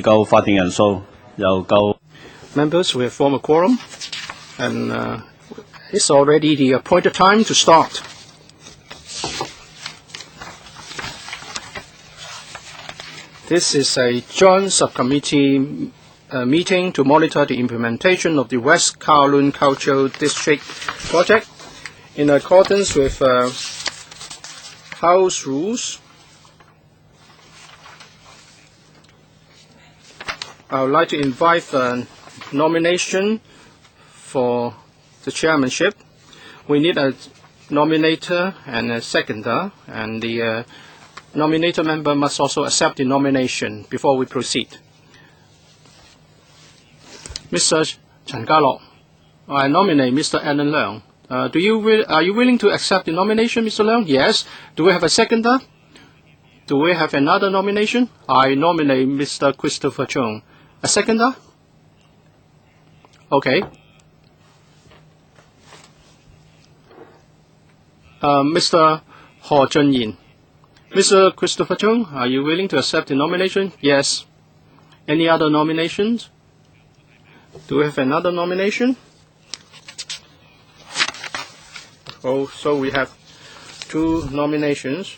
夠法定人數，又夠。Members, we have formed a quorum, and it's already the appointed time to start. This is a joint subcommittee meeting to monitor the implementation of the West Kowloon Cultural District project in accordance with House rules. I would like to invite nomination for the chairmanship. We need a nominator and a seconder, and the nominator member must also accept the nomination before we proceed. Mr. Chen Ga-lok, I nominate Mr. Alan Leung. Are you willing to accept the nomination, Mr. Leung? Yes. Do we have a seconder? Do we have another nomination? I nominate Mr. Christopher Chung. A seconder? Okay. Mr. Ho Chun-yin. Mr. Christopher Chung, are you willing to accept the nomination? Yes. Any other nominations? Do we have another nomination? Oh, so we have two nominations,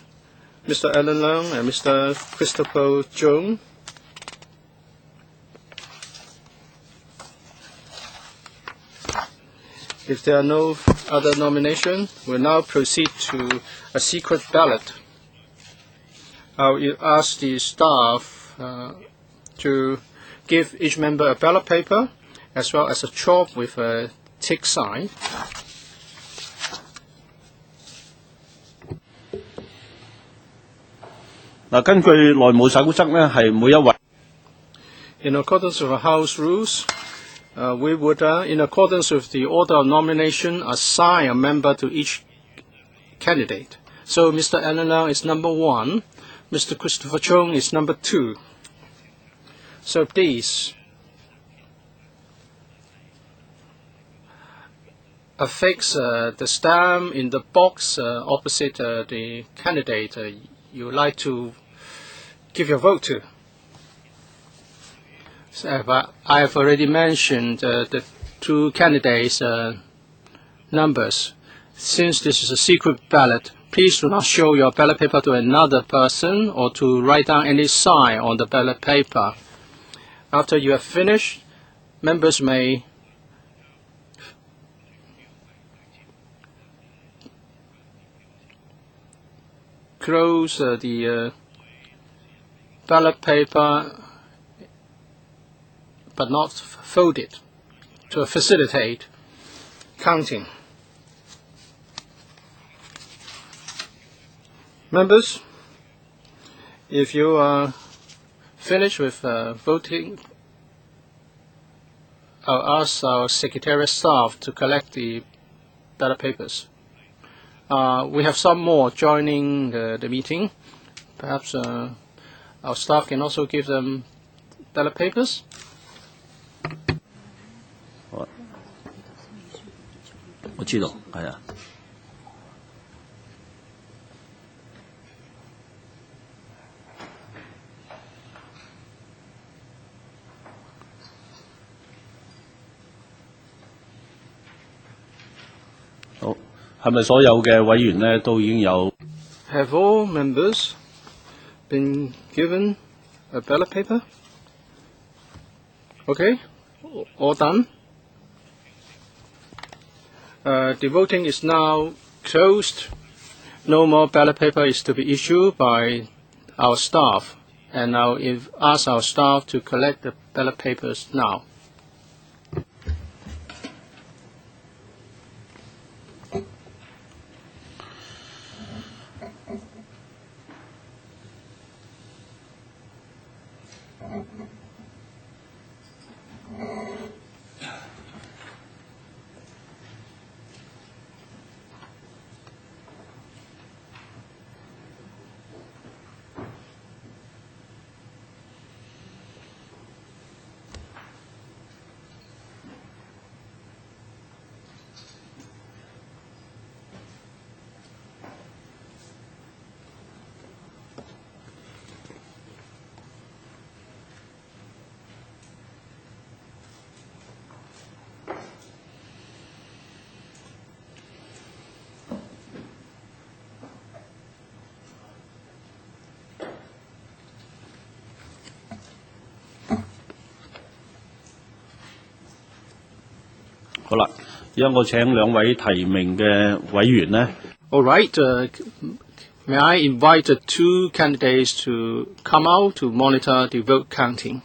Mr. Alan Leung and Mr. Christopher Chung. If there are no other nominations, we'll now proceed to a secret ballot. I'll ask the staff to give each member a ballot paper as well as a chalk with a tick sign. In accordance with the House rules, we would, in accordance with the order of nomination, assign a member to each candidate. So Mr. Alan Leung is number 1. Mr. Christopher Chung is number 2. So please affix the stamp in the box opposite the candidate you would like to give your vote to. So, I have already mentioned the two candidates' numbers. Since this is a secret ballot, please do not show your ballot paper to another person or to write down any sign on the ballot paper. After you have finished, members may close the ballot paper but not fold it to facilitate counting. Members, if you are finished with voting, I'll ask our Secretariat staff to collect the ballot papers. We have some more joining the meeting. Perhaps our staff can also give them ballot papers. Have all members been given a ballot paper? Okay, all done. The voting is now closed. No more ballot paper is to be issued by our staff, and I'll ask our staff to collect the ballot papers now. 好啦，而家我請兩位提名嘅委員呢。All right. May I invite the two candidates to come out to monitor the vote counting?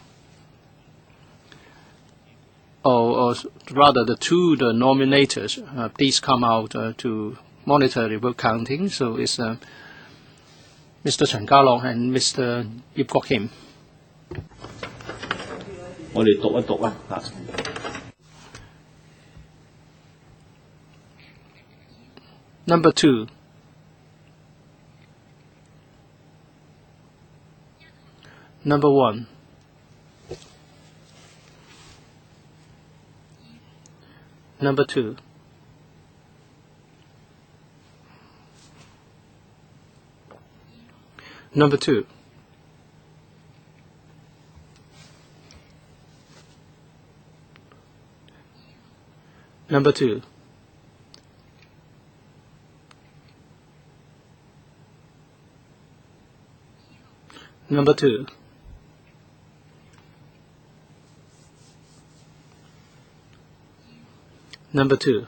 Or rather, the nominators, please come out to monitor the vote counting. So it's Mr. Chen Ka-long and Mr. Yip Kok Kim. 我哋讀一讀啊。Number 2. Number 1. Number 2. Number 2. Number 2. Number 2. Number 2.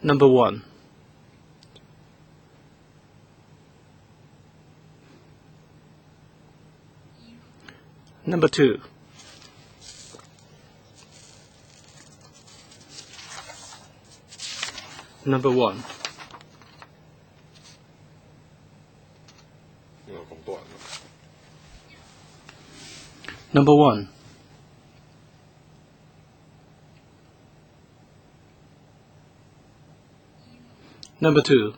Number 1. Number 2. Number 1. Number 1. Number 2.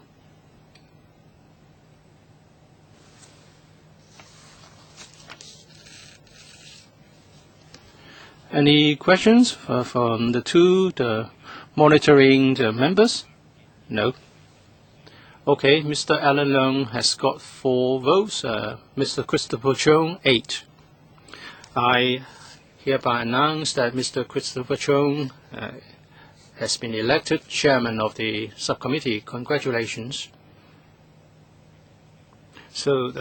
Any questions from the monitoring the members? No. Okay, Mr. Alan Leung has got 4 votes, Mr. Christopher Chung 8. I hereby announce that Mr. Christopher Chung has been elected chairman of the subcommittee. Congratulations. So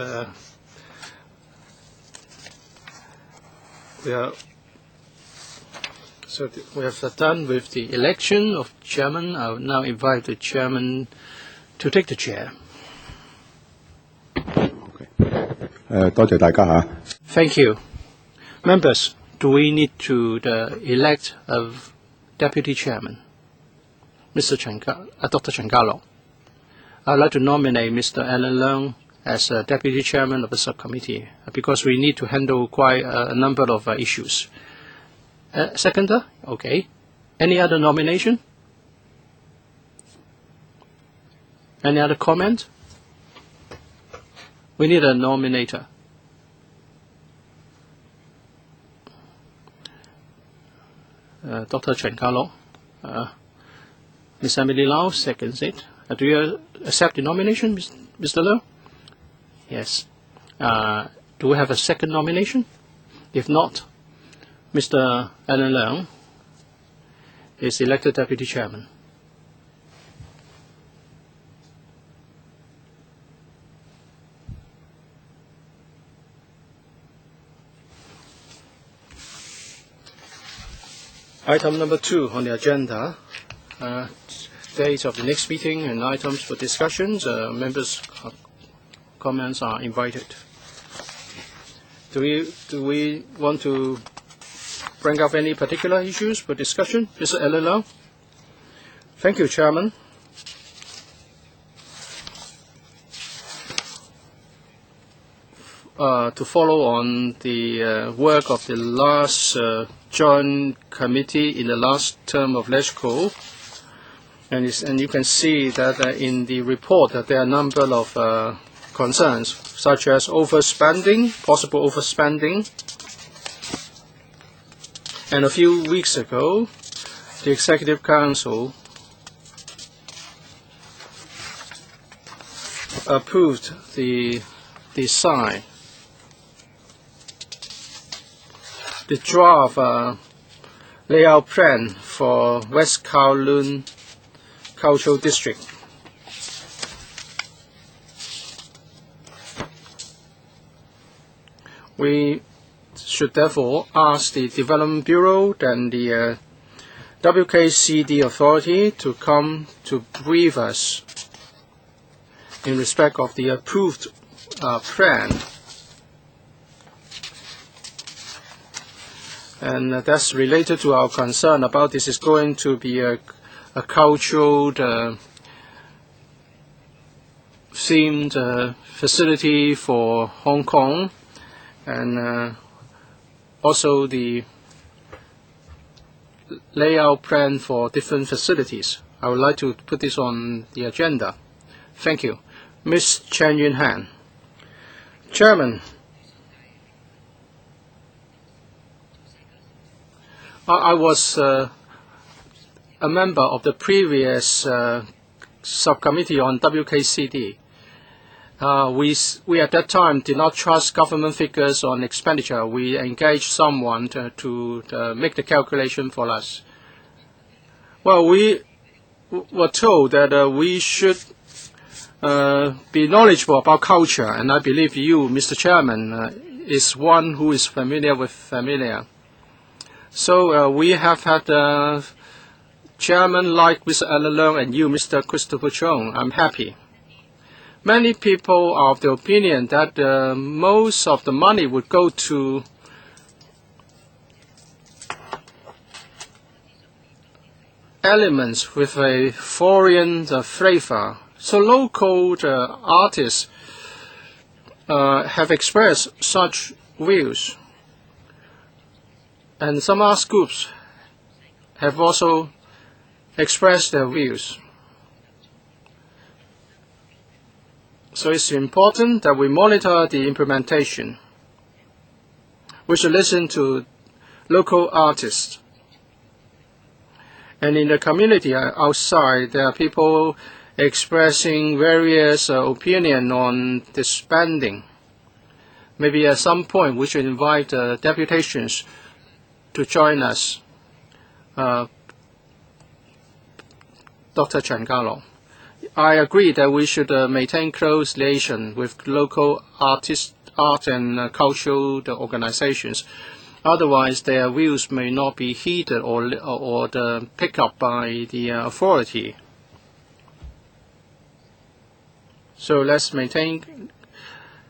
we have done with the election of chairman. I will now invite the chairman to take the chair. Thank you. Members, do we need to elect a deputy chairman? Dr. Chen Ka-long. I'd like to nominate Mr. Alan Leung as deputy chairman of the subcommittee because we need to handle quite a number of issues. Seconder? Okay. Any other nomination? Any other comment? We need a nominator. Dr. Chen Ka-long. Ms. Emily Lau seconds it. Do you accept the nomination, Mr. Leung? Yes. Do we have a second nomination? If not, Mr. Alan Leung is elected deputy chairman. Item number 2 on the agenda, date of the next meeting and items for discussions. Members' comments are invited. Do we want to bring up any particular issues for discussion? Mr. Alan Leung? Thank you, Chairman. To follow on the work of the last joint committee in the last term of LegCo, and you can see that in the report that there are a number of concerns, such as overspending, possible overspending. And a few weeks ago, the Executive Council approved the design, the draft layout plan for West Kowloon Cultural District. We should therefore ask the Development Bureau and the WKCD authority to come to brief us in respect of the approved plan. And that's related to our concern about this is going to be a cultural themed facility for Hong Kong, and also the layout plan for different facilities. I would like to put this on the agenda. Thank you. Ms. Chen Yunhan. Chairman, I was a member of the previous subcommittee on WKCD. We at that time did not trust government figures on expenditure. We engaged someone to make the calculation for us. Well, we were told that we should be knowledgeable about culture, and I believe you, Mr. Chairman, is one who is familiar with familiar. So we have had chairman like Mr. Alan Leung and you, Mr. Christopher Chung. I'm happy. Many people are of the opinion that most of the money would go to elements with a foreign flavor. So local artists have expressed such views. And some arts groups have also expressed their views. So it's important that we monitor the implementation. We should listen to local artists. And in the community outside, there are people expressing various opinions on the spending. Maybe at some point we should invite deputations to join us. Dr. Chen Kowloon. I agree that we should maintain close relation with local art and cultural organizations. Otherwise, their views may not be heeded or picked up by the authority. So let's maintain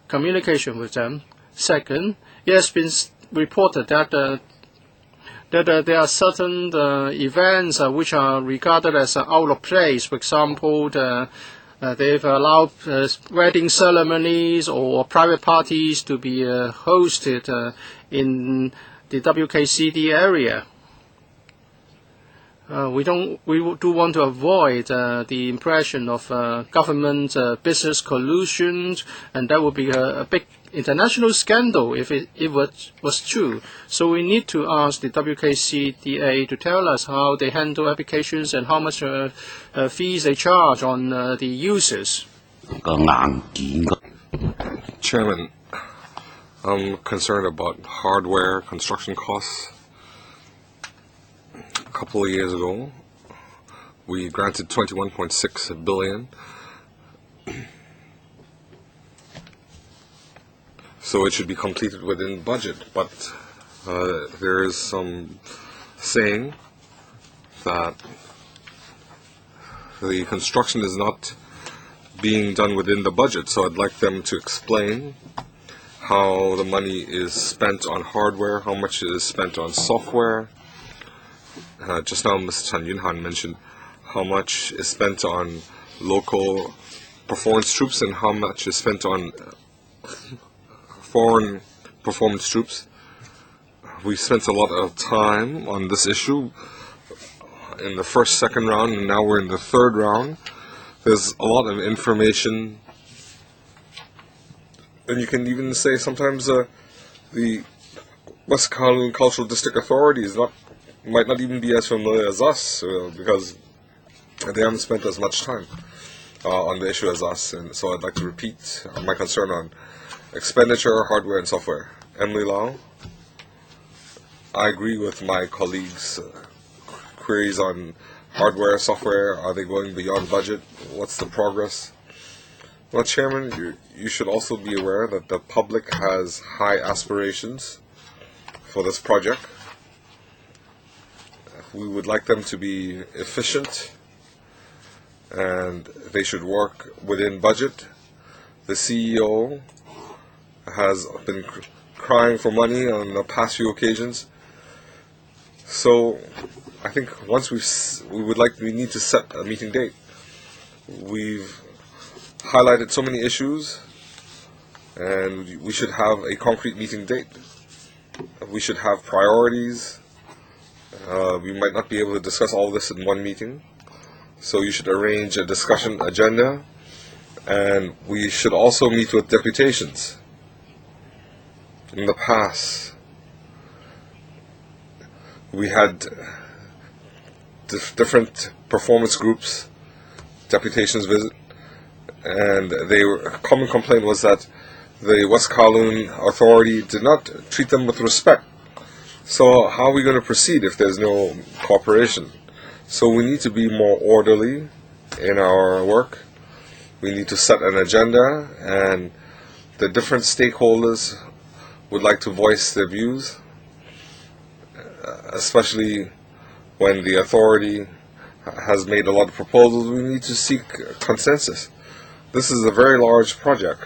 communication with them. Second, it has been reported that there are certain events which are regarded as out of place. For example, they've allowed wedding ceremonies or private parties to be hosted in the WKCD area. We do want to avoid the impression of government business collusion, and that would be a big international scandal if it was true. So we need to ask the WKCDA to tell us how they handle applications and how much fees they charge on the users. Chairman, I'm concerned about hardware construction costs. A couple of years ago, we granted $21.6 billion. So it should be completed within budget, but there is some saying that the construction is not being done within the budget. So I'd like them to explain how the money is spent on hardware, how much is spent on software. Just now, Ms. Chan Yunhan mentioned how much is spent on local performance troops and how much is spent on foreign performance troops. We spent a lot of time on this issue in the first, second round, and now we're in the third round. There's a lot of information, and you can even say sometimes the West Kowloon Cultural District Authority might not even be as familiar as us because they haven't spent as much time on the issue as us. And so I'd like to repeat my concern on expenditure, hardware, and software. Emily Lau, I agree with my colleagues' queries on hardware, software. Are they going beyond budget? What's the progress? Well, Chairman, you should also be aware that the public has high aspirations for this project. We would like them to be efficient, and they should work within budget. The CEO has been crying for money on the past few occasions. So I think once we need to set a meeting date. We've highlighted so many issues, and we should have a concrete meeting date. We should have priorities. We might not be able to discuss all this in one meeting, so you should arrange a discussion agenda, and we should also meet with deputations. In the past, we had different performance groups, deputations visit, and common complaint was that the West Kowloon Authority did not treat them with respect. So how are we going to proceed if there's no cooperation? So we need to be more orderly in our work. We need to set an agenda, and the different stakeholders would like to voice their views, especially when the authority has made a lot of proposals. We need to seek consensus. This is a very large project.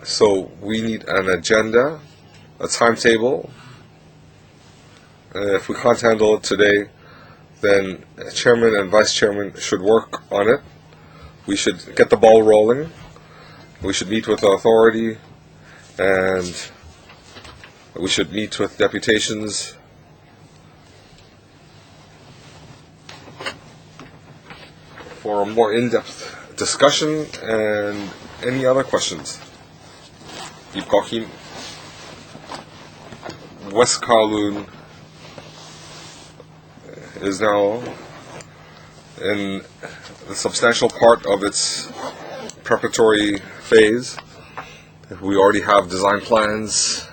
So we need an agenda, a timetable. If we can't handle it today, then Chairman and Vice Chairman should work on it. We should get the ball rolling. We should meet with the authority, and we should meet with deputations. For a more in-depth discussion and any other questions. West Kowloon is now in the substantial part of its preparatory phase. We already have design plans,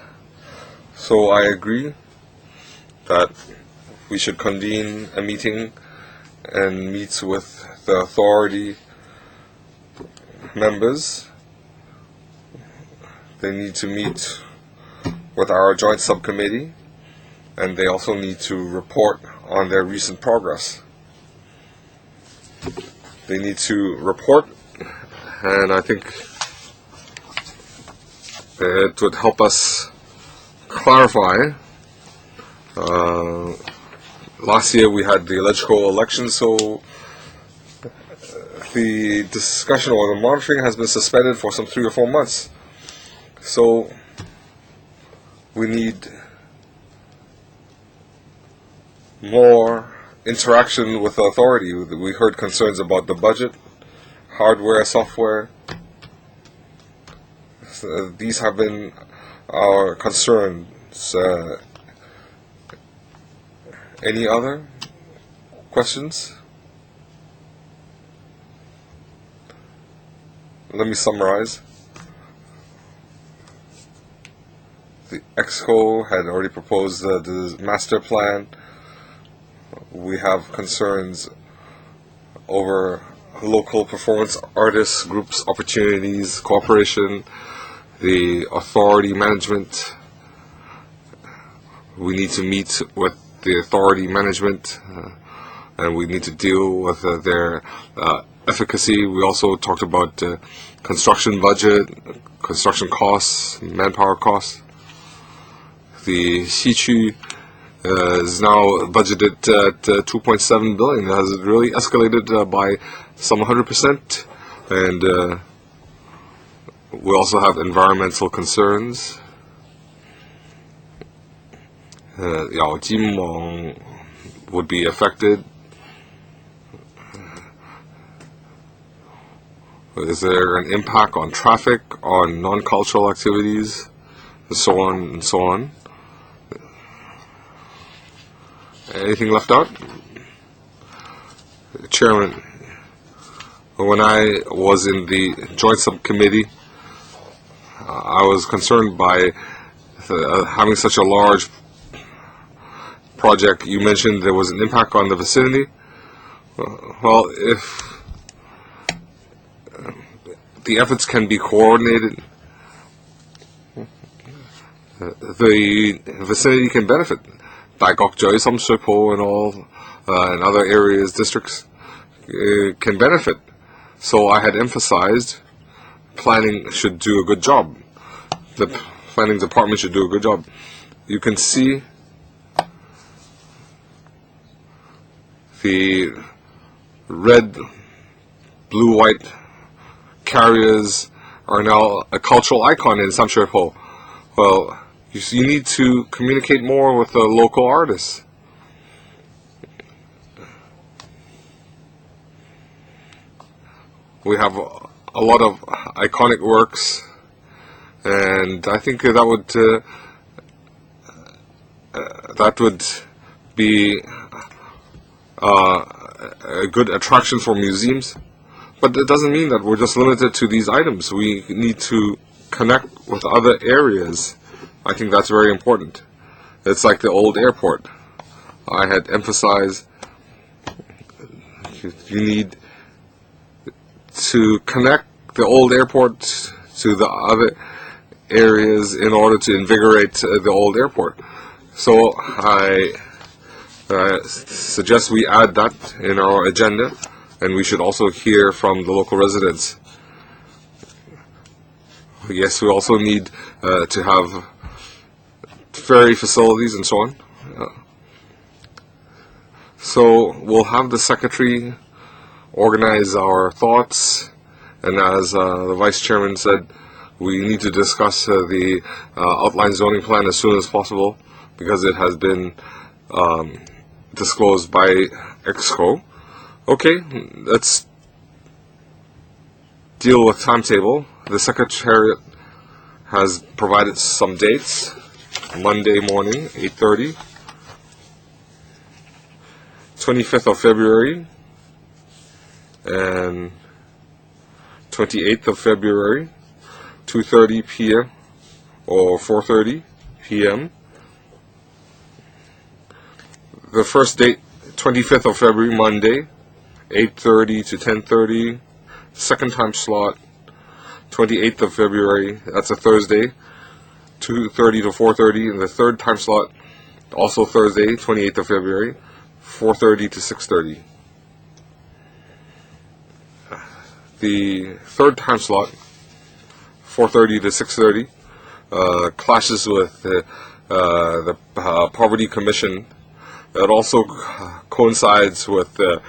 so I agree that we should convene a meeting and meet with the authority members. They need to meet with our joint subcommittee, and they also need to report on their recent progress. They need to report, and I think it would help us clarify. Last year we had the LegCo election, so the discussion or the monitoring has been suspended for some 3 or 4 months. So we need more interaction with the authority. We heard concerns about the budget, hardware, software. So these have been our concerns. Any other questions? Let me summarize. The EXCO had already proposed the master plan. We have concerns over local performance artists, groups, opportunities, cooperation, the authority management. We need to meet with the authority management, and we need to deal with their efficacy. We also talked about construction budget, construction costs, manpower costs. The Xichu is now budgeted at 2.7 billion. It has really escalated by some 100%, and we also have environmental concerns. Yao Jimong would be affected. Is there an impact on traffic, on non-cultural activities, and so on and so on? Anything left out? Chairman, when I was in the joint subcommittee, I was concerned by having such a large project. You mentioned there was an impact on the vicinity. Well, if the efforts can be coordinated, the vicinity can benefit. Daigokjoy, Samsui-po, and all, and other areas, districts, can benefit. So I had emphasized planning should do a good job. The planning department should do a good job. You can see the red, blue, white carriers are now a cultural icon in Samsui-po. Well, you need to communicate more with the local artists. We have a lot of iconic works, and I think that would be a good attraction for museums. But it doesn't mean that we're just limited to these items. We need to connect with other areas. I think that's very important. It's like the old airport. I had emphasized you need to connect the old airport to the other areas in order to invigorate the old airport. So I suggest we add that in our agenda, and we should also hear from the local residents. Yes, we also need to have ferry facilities and so on. So we'll have the Secretary organize our thoughts, and as the Vice Chairman said, we need to discuss the outline zoning plan as soon as possible, because it has been disclosed by LegCo. Okay, let's deal with timetable. The Secretariat has provided some dates. Monday morning, 8:30. 25th of February and 28th of February, 2:30 p.m. or 4:30 p.m. The first date, 25th of February, Monday, 8:30 to 10:30. Second time slot, 28th of February, that's a Thursday, 2:30 to 4:30. And the third time slot, also Thursday, 28th of February, 4:30 to 6:30. The third time slot, 4:30 to 6:30, clashes with the Poverty Commission. It also coincides with the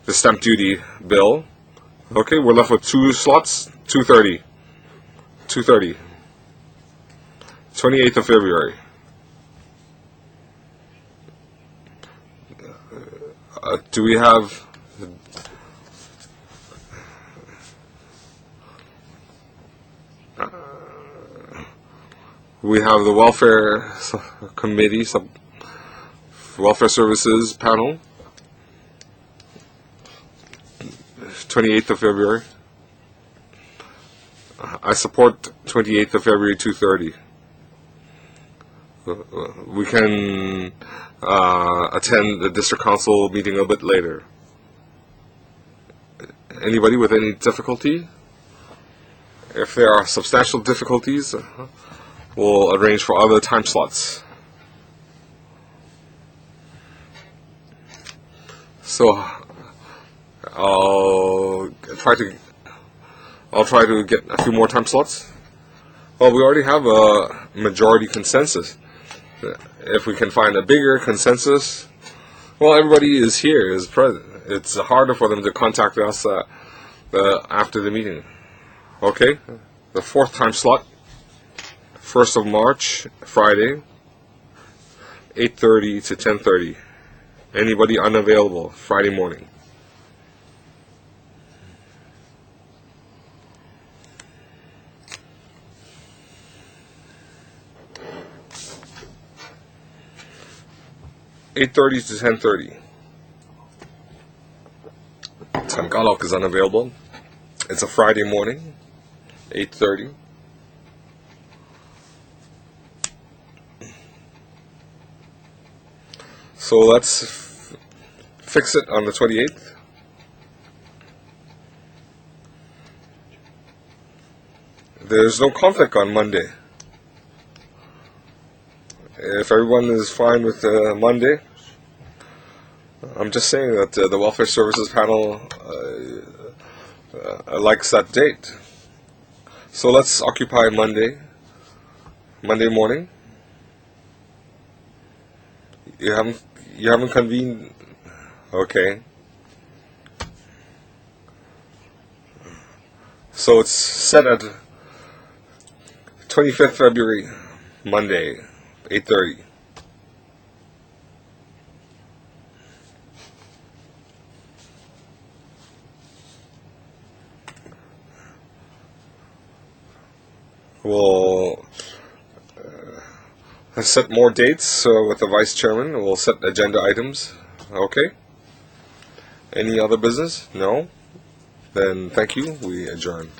stamp duty bill. Okay, we're left with two slots, 2:30. 28th of February. Do we have... we have the Welfare Committee, Welfare Services panel, 28th of February. I support 28th of February, 2:30. We can attend the District Council meeting a bit later. Anybody with any difficulty? If there are substantial difficulties, we'll arrange for other time slots. So I'll try to get a few more time slots. Well, we already have a majority consensus. If we can find a bigger consensus, well, everybody is here, is present. It's harder for them to contact us after the meeting. Okay, the fourth time slot, 1st of March, Friday, 8:30 to 10:30. Anybody unavailable, Friday morning? (8:30 to 10:30). Tagalog is unavailable. It's a Friday morning, 8:30. So let's fix it on the 28th. There's no conflict on Monday. If everyone is fine with Monday, I'm just saying that the Welfare Services Panel likes that date. So let's occupy Monday morning. You haven't convened. Okay. So it's set at 25th February, Monday, 8:30. We'll set more dates with the Vice Chairman. We'll set agenda items. Okay. Any other business? No? Then thank you. We adjourn.